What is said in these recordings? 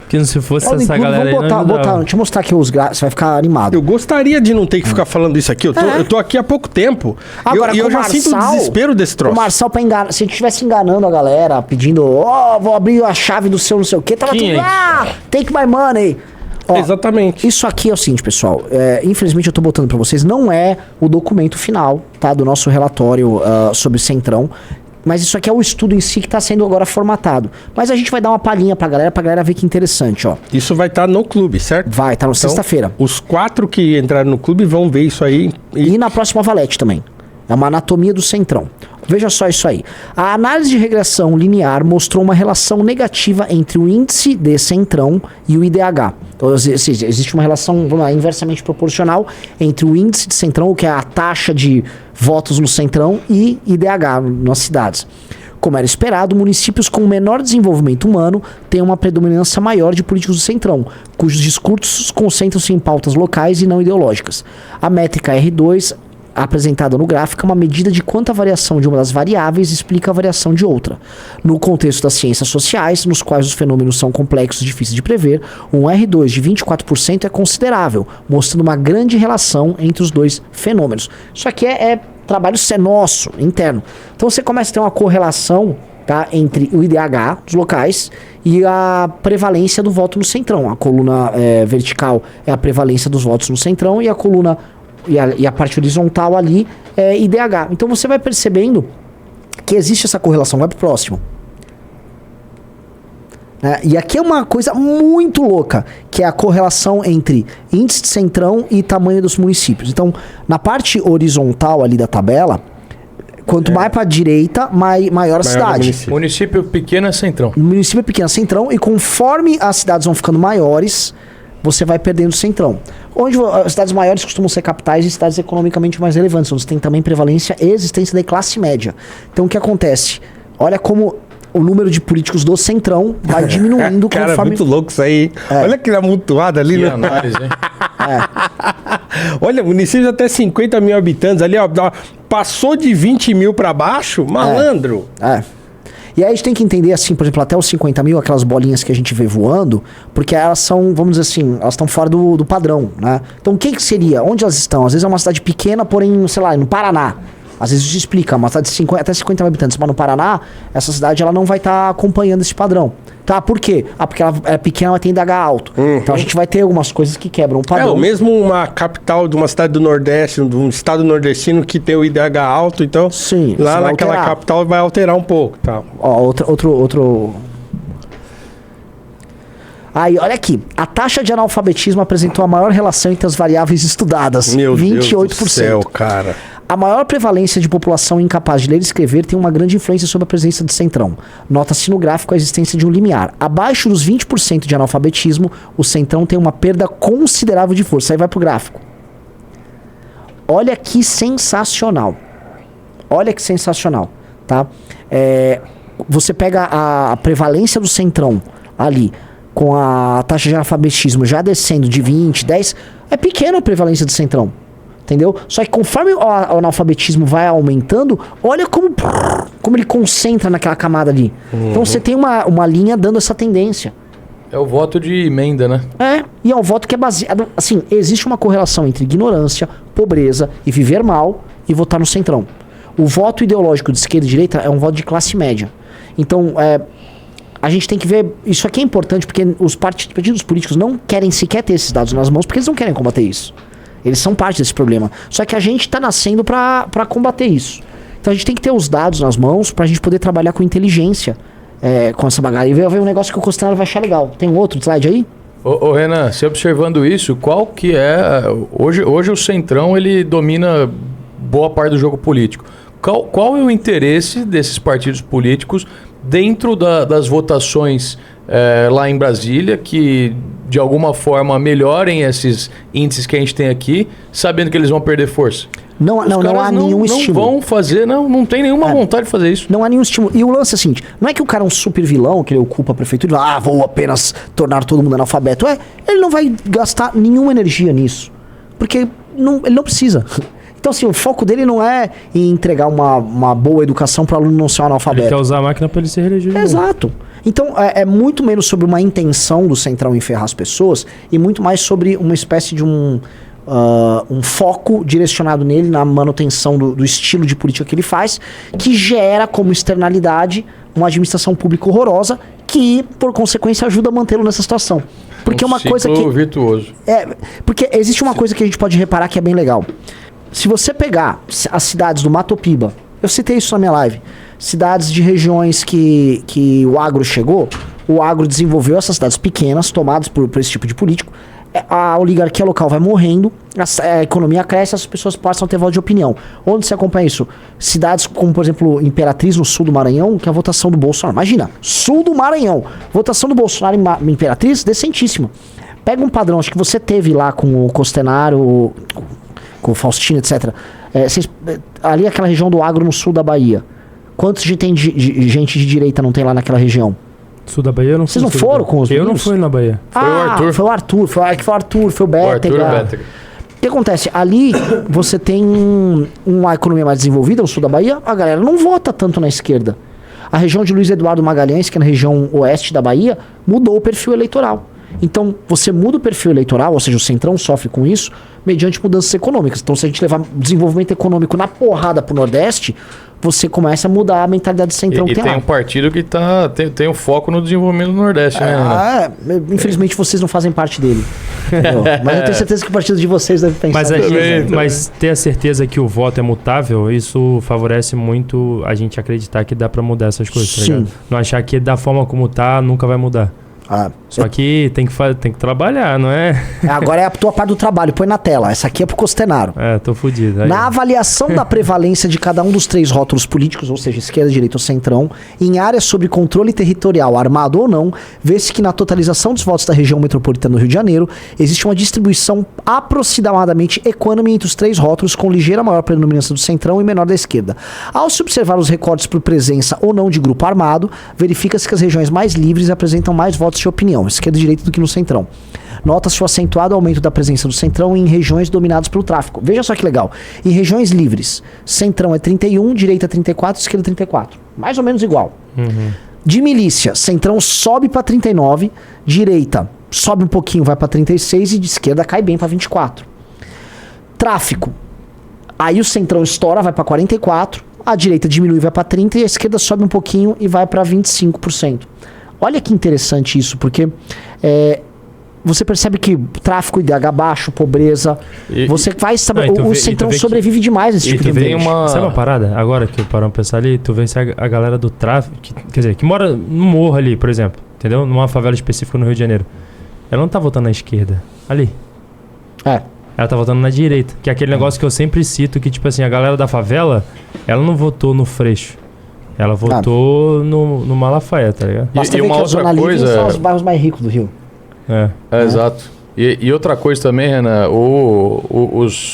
Que se fosse Olha, essa galera aí, deixa eu mostrar aqui os gráficos, você vai ficar animado. Eu gostaria de não ter que ficar falando isso aqui. Eu tô aqui há pouco tempo. Agora, e eu já sinto o desespero desse troço. O Marçal, pra enganar, se a gente estivesse enganando a galera, pedindo, vou abrir a chave do seu não sei o quê, tava tudo, take my money. Ó, exatamente. Isso aqui é o seguinte, pessoal. Infelizmente eu tô botando pra vocês, não é o documento final, tá? Do nosso relatório sobre o Centrão. Mas isso aqui é o estudo em si que está sendo agora formatado. Mas a gente vai dar uma palhinha pra galera ver que interessante, ó. Isso vai estar no clube, certo? Vai, tá na sexta-feira. Os 4 que entraram no clube vão ver isso aí. E na próxima Valete também. É uma anatomia do Centrão. Veja só isso aí. A análise de regressão linear mostrou uma relação negativa entre o índice de Centrão e o IDH. Então, existe uma relação, vamos lá, inversamente proporcional entre o índice de Centrão, que é a taxa de votos no Centrão, e IDH nas cidades. Como era esperado, municípios com menor desenvolvimento humano têm uma predominância maior de políticos do Centrão, cujos discursos concentram-se em pautas locais e não ideológicas. A métrica R2 apresentada no gráfico é uma medida de quanto a variação de uma das variáveis explica a variação de outra. No contexto das ciências sociais, nos quais os fenômenos são complexos e difíceis de prever, um R2 de 24% é considerável, mostrando uma grande relação entre os dois fenômenos. Isso aqui é trabalho nosso, interno. Então você começa a ter uma correlação, tá, entre o IDH dos locais e a prevalência do voto no Centrão. A coluna vertical é a prevalência dos votos no Centrão e a coluna e a parte horizontal ali é IDH. Então você vai percebendo que existe essa correlação. Vai pro próximo. E aqui é uma coisa muito louca, que é a correlação entre índice de Centrão e tamanho dos municípios. Então, na parte horizontal ali da tabela, quanto mais para a direita, maior a cidade. Município pequeno é Centrão. Município pequeno é Centrão, e conforme as cidades vão ficando maiores, você vai perdendo o Centrão. Onde as cidades maiores costumam ser capitais e cidades economicamente mais relevantes, onde tem também prevalência e existência da classe média. Então o que acontece? Olha como o número de políticos do Centrão vai diminuindo cara, conforme... é muito louco isso aí. Olha aquele amontoado ali, né? Análise, hein? Olha, município de até 50 mil habitantes ali, ó. Passou de 20 mil pra baixo, malandro. E aí a gente tem que entender, assim, por exemplo, até os 50 mil, aquelas bolinhas que a gente vê voando, porque elas são, vamos dizer assim, elas estão fora do padrão, né? Então o que seria? Onde elas estão? Às vezes é uma cidade pequena, porém, sei lá, no Paraná. Às vezes isso explica, uma cidade de até 50 mil habitantes, mas no Paraná, essa cidade ela não vai estar acompanhando esse padrão. Tá, por quê? Porque ela é pequena, ela tem DH alto. Então a gente vai ter algumas coisas que quebram o padrão. Mesmo uma capital de uma cidade do Nordeste, de um estado nordestino que tem o IDH alto, então sim, lá naquela capital vai alterar um pouco. Tá. Ó, outro... Aí, olha aqui. A taxa de analfabetismo apresentou a maior relação entre as variáveis estudadas. Meu 28%. Deus do céu, cara. A maior prevalência de população incapaz de ler e escrever tem uma grande influência sobre a presença de Centrão. Nota-se no gráfico a existência de um limiar. Abaixo dos 20% de analfabetismo, o Centrão tem uma perda considerável de força. Aí vai pro gráfico. Olha que sensacional. Olha que sensacional, tá? Você pega a prevalência do Centrão ali, com a taxa de analfabetismo já descendo de 20, 10, é pequena a prevalência do Centrão. Entendeu? Só que conforme o analfabetismo vai aumentando, olha como ele concentra naquela camada ali. Então você tem uma linha dando essa tendência. É o voto de emenda, né? E é um voto que é baseado... Assim, existe uma correlação entre ignorância, pobreza e viver mal e votar no Centrão. O voto ideológico de esquerda e direita é um voto de classe média. Então, a gente tem que ver... Isso aqui é importante porque os partidos políticos não querem sequer ter esses dados nas mãos porque eles não querem combater isso. Eles são parte desse problema. Só que a gente está nascendo para combater isso. Então a gente tem que ter os dados nas mãos para a gente poder trabalhar com inteligência com essa bagagem. E ver um negócio que o Costanera vai achar legal. Tem um outro slide aí? Ô Renan, você observando isso, qual que é... Hoje o Centrão, ele domina boa parte do jogo político. Qual é o interesse desses partidos políticos dentro das votações lá em Brasília, que de alguma forma melhorem esses índices que a gente tem aqui, sabendo que eles vão perder força? Não há nenhum estímulo. Não vão fazer, não tem nenhuma vontade de fazer isso. Não há nenhum estímulo. E o lance é o seguinte, não é que o cara é um super vilão, que ele ocupa a prefeitura, vou apenas tornar todo mundo analfabeto. Ele não vai gastar nenhuma energia nisso. Porque ele não precisa. Então, assim, o foco dele não é em entregar uma boa educação para o aluno não ser um analfabeto. Ele quer usar a máquina para ele se reeleger. Exato. Então, é muito menos sobre uma intenção do Centrão em ferrar as pessoas e muito mais sobre uma espécie de um foco direcionado nele na manutenção do estilo de política que ele faz, que gera como externalidade uma administração pública horrorosa que, por consequência, ajuda a mantê-lo nessa situação. Porque é uma coisa que... virtuoso. Porque existe uma coisa que a gente pode reparar que é bem legal. Se você pegar as cidades do Mato Piba, eu citei isso na minha live, cidades de regiões que o agro chegou, o agro desenvolveu essas cidades pequenas, tomadas por esse tipo de político, a oligarquia local vai morrendo, a economia cresce, as pessoas passam a ter voz de opinião. Onde você acompanha isso? Cidades como, por exemplo, Imperatriz, no sul do Maranhão, que é a votação do Bolsonaro. Imagina, sul do Maranhão, votação do Bolsonaro em Imperatriz, decentíssima. Pega um padrão, acho que você teve lá com o Costenaro, com o Faustino, etc. Ali aquela região do agro no sul da Bahia. Quantos gente de direita não tem lá naquela região? Sul da Bahia eu não fui. Vocês não foram com os Eu meninos? não fui na Bahia. Foi o Arthur. Foi o Arthur, foi o Bétega. O que acontece? Ali você tem uma economia mais desenvolvida no sul da Bahia, a galera não vota tanto na esquerda. A região de Luiz Eduardo Magalhães, que é na região oeste da Bahia, mudou o perfil eleitoral. Então, você muda o perfil eleitoral, ou seja, o Centrão sofre com isso, mediante mudanças econômicas. Então, se a gente levar desenvolvimento econômico na porrada pro Nordeste, você começa a mudar a mentalidade do Centrão que tem lá. Um partido que tem um foco no desenvolvimento do Nordeste, né? Infelizmente, vocês não fazem parte dele. Mas eu tenho certeza que o partido de vocês deve pensar. Mas ter a certeza que o voto é mutável, isso favorece muito a gente acreditar que dá pra mudar essas coisas, tá ligado? Não achar que da forma como tá, nunca vai mudar. Só que tem que trabalhar, não é? Agora é a tua parte do trabalho, põe na tela. Essa aqui é pro Costenaro. Tô fudido. Na avaliação da prevalência de cada um dos 3 rótulos políticos, ou seja, esquerda, direita ou centrão, em áreas sobre controle territorial, armado ou não, vê-se que na totalização dos votos da região metropolitana do Rio de Janeiro, existe uma distribuição aproximadamente equânime entre os 3 rótulos, com ligeira maior predominância do centrão e menor da esquerda. Ao se observar os recortes por presença ou não de grupo armado, verifica-se que as regiões mais livres apresentam mais votos de opinião, esquerda e direita, do que no centrão. Nota-se o acentuado aumento da presença do centrão em regiões dominadas pelo tráfico. Veja só que legal. Em regiões livres, centrão é 31, direita 34, esquerda 34. Mais ou menos igual. De milícia, centrão sobe para 39, direita sobe um pouquinho, vai para 36 e de esquerda cai bem para 24. Tráfico. Aí o centrão estoura, vai para 44, a direita diminui, vai para 30 e a esquerda sobe um pouquinho e vai para 25%. Olha que interessante isso, porque você percebe que tráfico, IDH baixo, pobreza, você vai... o Centrão sobrevive demais nesse tipo de ambiente. Sabe uma parada? Agora que eu paro pra pensar ali, tu vê se a galera do tráfico, quer dizer, que mora no morro ali, por exemplo, entendeu? Numa favela específica no Rio de Janeiro. Ela não tá votando na esquerda, ali. Ela tá votando na direita, que é aquele negócio que eu sempre cito, que tipo assim, a galera da favela, ela não votou no Freixo. Ela votou no Malafaia, tá ligado? Basta ver que a Zona Livre são os bairros mais ricos do Rio. Exato. E outra coisa também, Renan,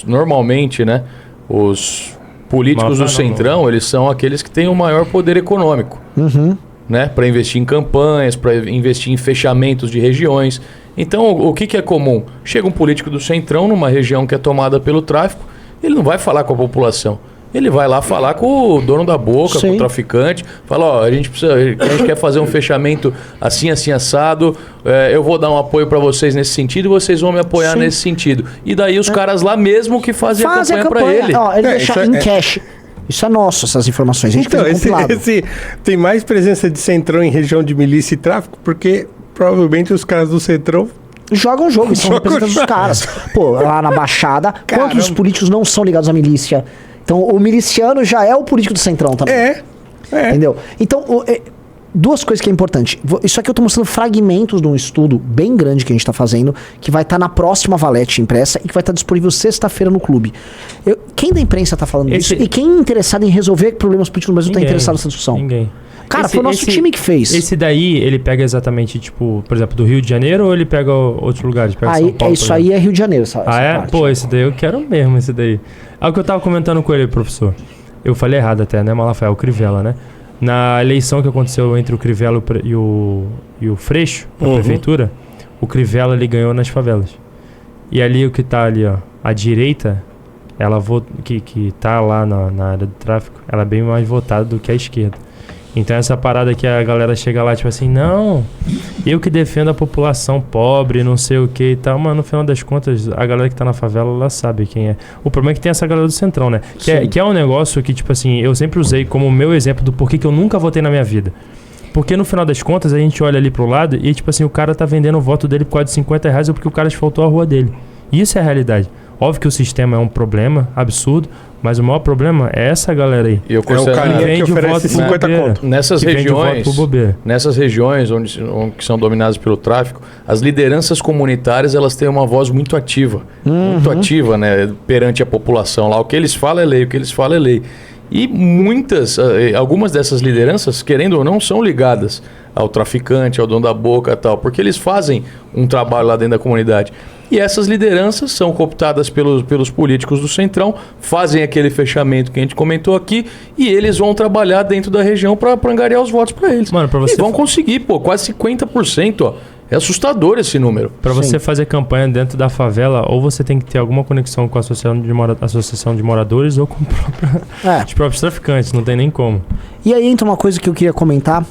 normalmente, né, os políticos do Centrão, eles são aqueles que têm o maior poder econômico, né, para investir em campanhas, para investir em fechamentos de regiões. Então, o que é comum? Chega um político do Centrão numa região que é tomada pelo tráfico, ele não vai falar com a população. Ele vai lá falar com o dono da boca, com o traficante, fala, a gente quer fazer um fechamento assim, assim, assado, eu vou dar um apoio para vocês nesse sentido e vocês vão me apoiar nesse sentido. E daí os caras lá mesmo que fazem a campanha para ele. Ele deixa em cash. Isso é nosso, essas informações. A gente esse tem mais presença de centrão em região de milícia e tráfico, porque provavelmente os caras do centrão jogam jogo e são representantes dos caras. Pô, lá na Baixada, quantos dos políticos não são ligados à milícia? Então, o miliciano já é o político do Centrão também. Entendeu? Então, duas coisas que é importante. Isso aqui eu tô mostrando fragmentos de um estudo bem grande que a gente tá fazendo, que vai estar na próxima Valete impressa e que vai estar disponível sexta-feira no clube. Quem da imprensa tá falando disso? E quem é interessado em resolver problemas políticos no Brasil tá interessado nessa discussão? Ninguém. Cara, foi o nosso time que fez. Esse daí, ele pega exatamente, tipo, por exemplo, do Rio de Janeiro ou ele pega outros lugares? Pega São Paulo, isso aí é Rio de Janeiro, essa parte. Pô, esse daí eu quero mesmo, esse daí. É o que eu tava comentando com ele, professor. Eu falei errado até, né, Malafaia? O Crivella, né? Na eleição que aconteceu entre o Crivella e o Freixo, na prefeitura, o Crivella, ele ganhou nas favelas. E ali, o que tá ali, ó, a direita, ela que tá lá na área do tráfico, ela é bem mais votada do que a esquerda. Então essa parada que a galera chega lá, tipo assim, não, eu que defendo a população pobre, não sei o que e tal, mas no final das contas, a galera que tá na favela, ela sabe quem é. O problema é que tem essa galera do Centrão, né? Que é um negócio que, tipo assim, eu sempre usei como meu exemplo do porquê que eu nunca votei na minha vida. Porque no final das contas, a gente olha ali pro lado e, tipo assim, o cara tá vendendo o voto dele por quase R$50 ou porque o cara asfaltou a rua dele. Isso é a realidade. Óbvio que o sistema é um problema absurdo, mas o maior problema é essa galera aí. Eu É o carinha que oferece 50 conto. Nessas regiões onde que são dominadas pelo tráfico, as lideranças comunitárias elas têm uma voz muito ativa. Muito ativa, né? Perante a população lá. O que eles falam é lei, o que eles falam é lei. E algumas dessas lideranças, querendo ou não, são ligadas ao traficante, ao dono da boca e tal, porque eles fazem um trabalho lá dentro da comunidade. E essas lideranças são cooptadas pelos políticos do Centrão, fazem aquele fechamento que a gente comentou aqui, e eles vão trabalhar dentro da região para angariar os votos para eles. Mano, pra você... E vão conseguir, quase 50%, ó. É assustador esse número. Pra você fazer campanha dentro da favela, ou você tem que ter alguma conexão com a associação de moradores ou com os próprios traficantes, não tem nem como. E aí entra uma coisa que eu queria comentar,